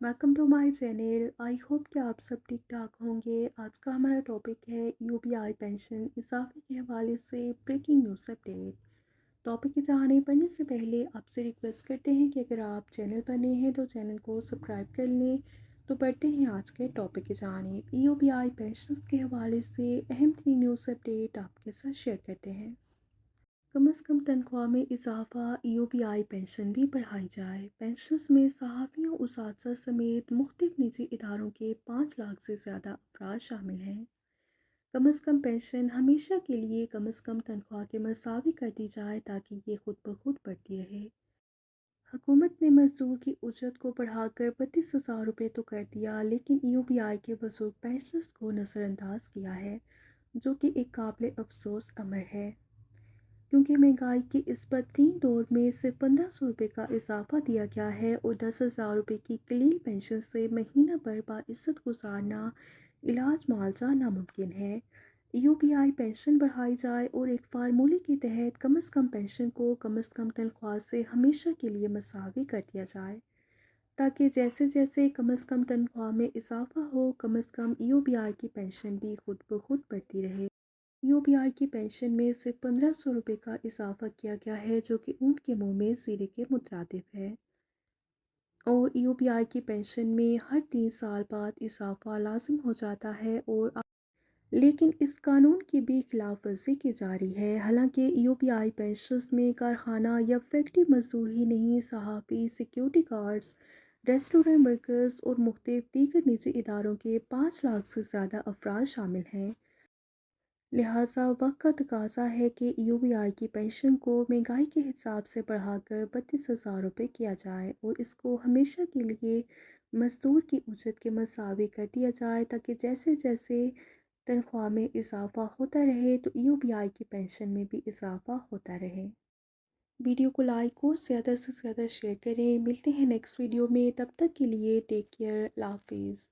Welcome to my channel. I hope कि आप सब ठीक ठाक होंगे। आज का हमारा टॉपिक है यूपीआई पेंशन इजाफे के हवाले से ब्रेकिंग न्यूज़ अपडेट। टॉपिक की जाने पढ़ने से पहले आपसे रिक्वेस्ट करते हैं कि अगर आप चैनल पर नए हैं तो चैनल को सब्सक्राइब कर लें। तो बढ़ते हैं आज के टॉपिक की जानिब। यूपीआई पेंशन के हवाले से अहम तरीन न्यूज़ अपडेट आपके साथ शेयर करते हैं। कम से कम तनख्वाह में इजाफा, यूपीआई पेंशन भी बढ़ाई जाए। पेंशनर्स में सहाफ़ियों, उसातिज़ा समेत मुख्तलिफ निजी इदारों के 5 लाख से ज़्यादा अफराद शामिल हैं। कम से कम पेंशन हमेशा के लिए कम से कम तनख्वाह के मसावी कर दी जाए ताकि ये खुद ब खुद बढ़ती रहे। हुकूमत ने मजदूर की उजरत को बढ़ाकर 32,000 रुपये तो कर दिया, लेकिन यूपीआई के बुजुर्ग पेंशनर्स को नज़रअंदाज किया है, जो कि एक काबिल अफसोस अमर है। क्योंकि महंगाई के इस बदतरीन दौर में सिर्फ 1500 रुपये का इजाफा दिया गया है और 10,000 रुपये की कलील पेंशन से महीना भर बाइज्जत गुजारना इलाज मुआवजा नामुमकिन है। यूपीआई पेंशन बढ़ाई जाए और एक फार्मूले के तहत कम से कम पेंशन को कम से कम तनख्वाह से हमेशा के लिए मसावी कर दिया जाए, ताकि जैसे जैसे कम से कम तनख्वाह में इजाफा हो, कम से कम यूपीआई की पेंशन भी खुद ब खुद बढ़ती रहे। यूपीआई की पेंशन में सिर्फ 1500 रुपये का इजाफा किया गया है, जो कि ऊँट के मुंह में सिरे के मुतरादिफ है। और यूपीआई की पेंशन में हर 3 साल बाद इजाफा लाजिम हो जाता है लेकिन इस कानून की भी खिलाफ वर्जी की जा रही है। हालांकि यूपीआई पेंशनर्स में कारखाना या फैक्ट्री मजदूर ही नहीं, सहाफ़ी, सिक्योरिटी गार्ड्स, रेस्टोरेंट वर्कर्स और मुख्तलिफ दीगर निजी इदारों के 5 लाख से ज़्यादा अफराद शामिल हैं। लिहाजा वक्त का तकाजा है कि यूपीआई की पेंशन को महंगाई के हिसाब से बढ़ाकर 32,000 रुपये किया जाए और इसको हमेशा के लिए मजदूर की उजरत के मसावी कर दिया जाए, ताकि जैसे जैसे तनख्वाह में इजाफा होता रहे तो यूपीआई की पेंशन में भी इजाफा होता रहे। वीडियो को लाइक और ज़्यादा से ज़्यादा शेयर करें। मिलते हैं नेक्स्ट वीडियो में, तब तक के लिए टेक केयर, अल्लाह हाफिज़।